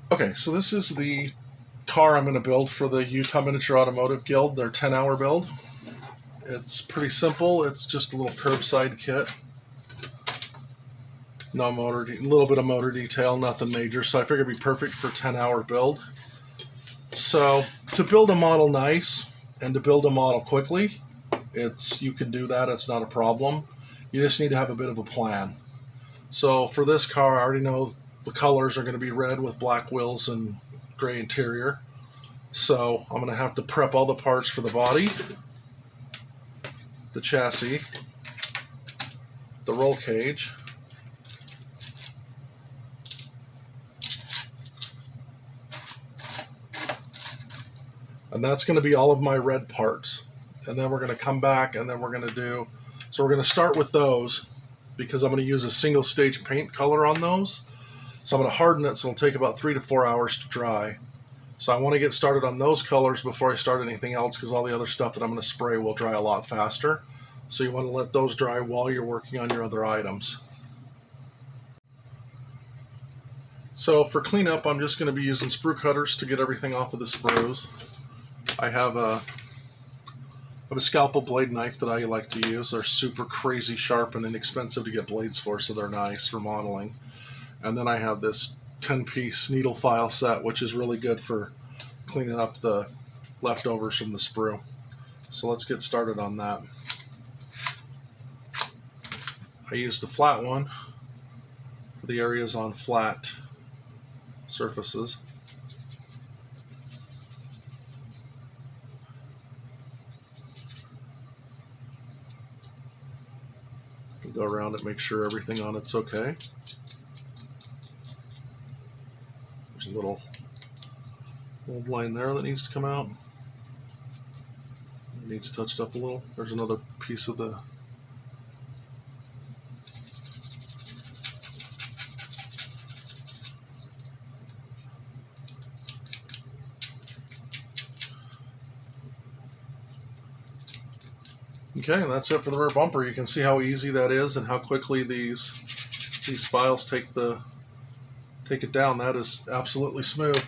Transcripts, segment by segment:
Okay, so this is the car I'm going to build for the Utah Miniature Automotive Guild, their 10-hour build. It's pretty simple. It's just a little curbside kit. No motor, a little bit of motor detail, nothing major. So I figured it'd be perfect for a 10-hour build. So to build a model nice and to build a model quickly, you can do that. It's not a problem. You just need to have a bit of a plan. So for this car, I already know the colors are going to be red with black wheels and gray interior. So I'm going to have to prep all the parts for the body, the chassis, the roll cage, and that's going to be all of my red parts. And then we're going to come back and then we're going to we're going to start with those because I'm going to use a single stage paint color on those. So I'm going to harden it, so it'll take about 3 to 4 hours to dry. So I want to get started on those colors before I start anything else, because all the other stuff that I'm going to spray will dry a lot faster. So you want to let those dry while you're working on your other items. So for cleanup, I'm just going to be using sprue cutters to get everything off of the sprues. I have a scalpel blade knife that I like to use. They're super crazy sharp and inexpensive to get blades for, so they're nice for modeling. And then I have this 10-piece needle file set, which is really good for cleaning up the leftovers from the sprue. So let's get started on that. I use the flat one for the areas on flat surfaces. Go around it, make sure everything on it's okay. There's a little old line there that needs to come out. It needs touched up a little. There's another piece of the Okay, and that's it for the rear bumper. You can see how easy that is and how quickly these files take it down. That is absolutely smooth.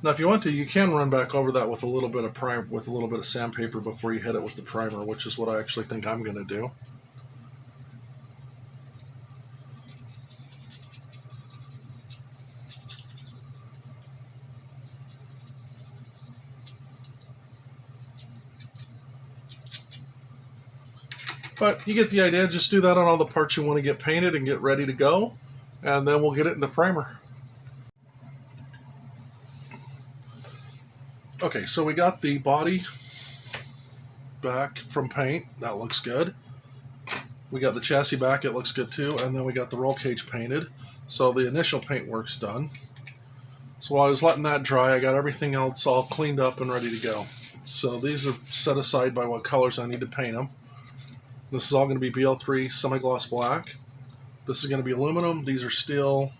Now, if you want to, you can run back over that with a little bit of sandpaper before you hit it with the primer, which is what I actually think I'm going to do. But you get the idea. Just do that on all the parts you want to get painted and get ready to go, and then we'll get it in the primer. Okay, so we got the body back from paint. That looks good. We got the chassis back. It looks good too. And then we got the roll cage painted. So the initial paint work's done. So while I was letting that dry, I got everything else all cleaned up and ready to go. So these are set aside by what colors I need to paint them. This is all going to be BL3 semi-gloss black. This is going to be aluminum. These are steel.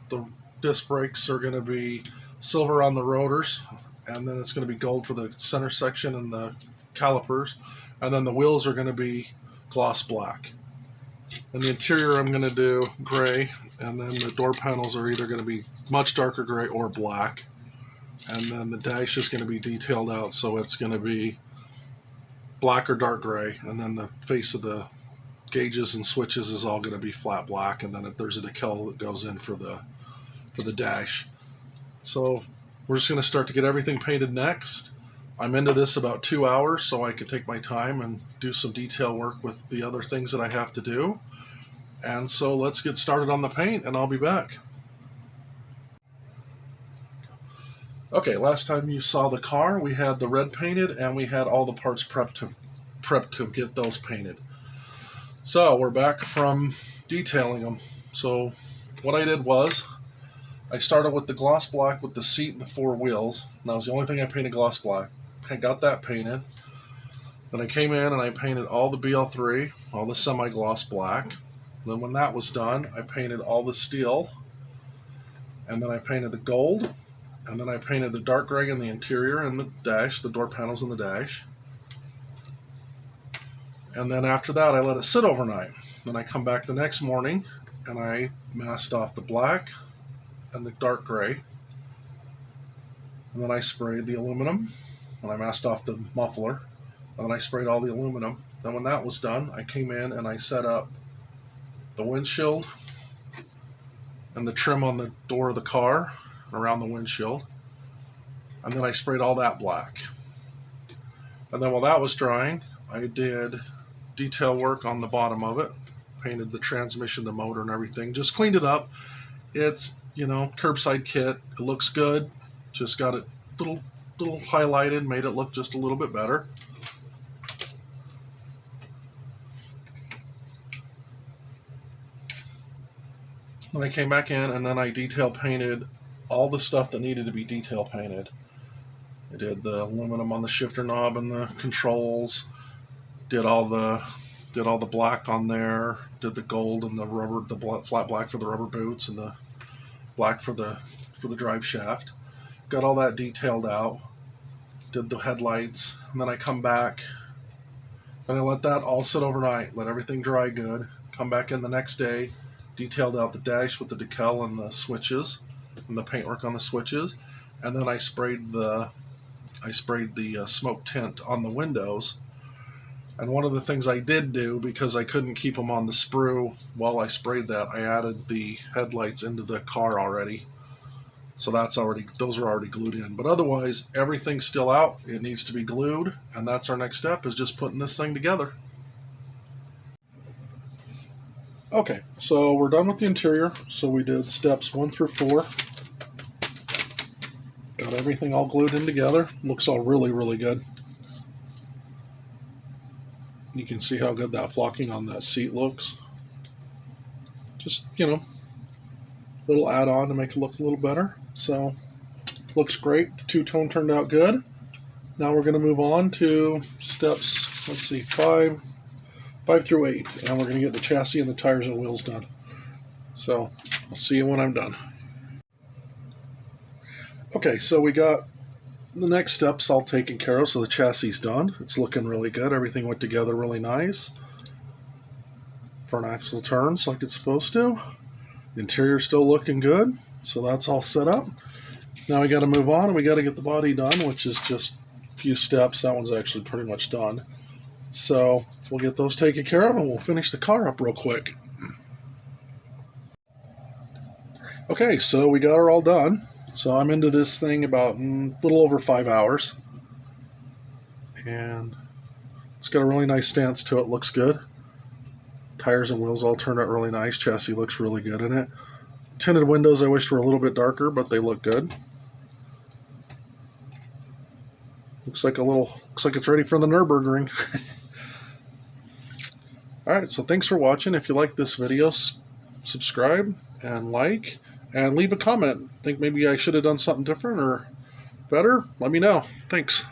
The disc brakes are going to be silver on the rotors, and then it's going to be gold for the center section and the calipers, and then the wheels are going to be gloss black. And the interior I'm going to do gray, and then the door panels are either going to be much darker gray or black, and then the dash is going to be detailed out, so it's going to be black or dark gray, and then the face of the gauges and switches is all going to be flat black, and then there's a decal that goes in for the dash. So we're just going to start to get everything painted next. I'm into this about 2 hours, so I can take my time and do some detail work with the other things that I have to do. And so let's get started on the paint, and I'll be back. Okay, last time you saw the car, we had the red painted, and we had all the parts prepped to get those painted. So we're back from detailing them. So what I did was, I started with the gloss black with the seat and the 4 wheels. That was the only thing I painted gloss black. I got that painted. Then I came in and I painted all the BL3, all the semi-gloss black. Then when that was done, I painted all the steel. And then I painted the gold. And then I painted the dark gray in the interior and the dash, the door panels and the dash. And then after that, I let it sit overnight. Then I come back the next morning and I masked off the black and the dark gray. And then I sprayed the aluminum, and I masked off the muffler, and then I sprayed all the aluminum. Then when that was done, I came in and I set up the windshield and the trim on the door of the car around the windshield, and then I sprayed all that black. And then while that was drying, I did detail work on the bottom of it, painted the transmission, the motor, and everything. Just cleaned it up. It's, curbside kit. It looks good. Just got it little highlighted, made it look just a little bit better. Then I came back in and then I detail painted all the stuff that needed to be detail painted. I did the aluminum on the shifter knob and the controls. Did all the black on there. Did the gold and the rubber, flat black for the rubber boots and the black for the drive shaft. Got all that detailed out. Did the headlights, and then I come back and I let that all sit overnight. Let everything dry good. Come back in the next day. Detailed out the dash with the decal and the switches and the paintwork on the switches, and then I sprayed the smoke tint on the windows. And one of the things I did do, because I couldn't keep them on the sprue while I sprayed that, I added the headlights into the car already. So those are already glued in. But otherwise, everything's still out. It needs to be glued, and that's our next step, is just putting this thing together. Okay, so we're done with the interior. So we did steps 1 through 4. Got everything all glued in together. Looks all really, really good. You can see how good that flocking on that seat looks. Just, little add-on to make it look a little better. So, looks great. The two-tone turned out good. Now we're going to move on to steps, 5 through 8. And we're going to get the chassis and the tires and wheels done. So, I'll see you when I'm done. Okay, so we got the next steps all taken care of. So the chassis is done. It's looking really good. Everything went together really nice. Front axle turns like it's supposed to. The interior's still looking good. So that's all set up. Now we got to move on and we got to get the body done, which is just a few steps. That one's actually pretty much done. So we'll get those taken care of and we'll finish the car up real quick. Okay, so we got her all done. So I'm into this thing about a little over 5 hours. And it's got a really nice stance to it. Looks good. Tires and wheels all turned out really nice. Chassis looks really good in it. Tinted windows I wished were a little bit darker, but they look good. Looks like it's ready for the Nürburgring. Alright, so thanks for watching. If you like this video, subscribe and like. And leave a comment. Think maybe I should have done something different or better? Let me know. Thanks.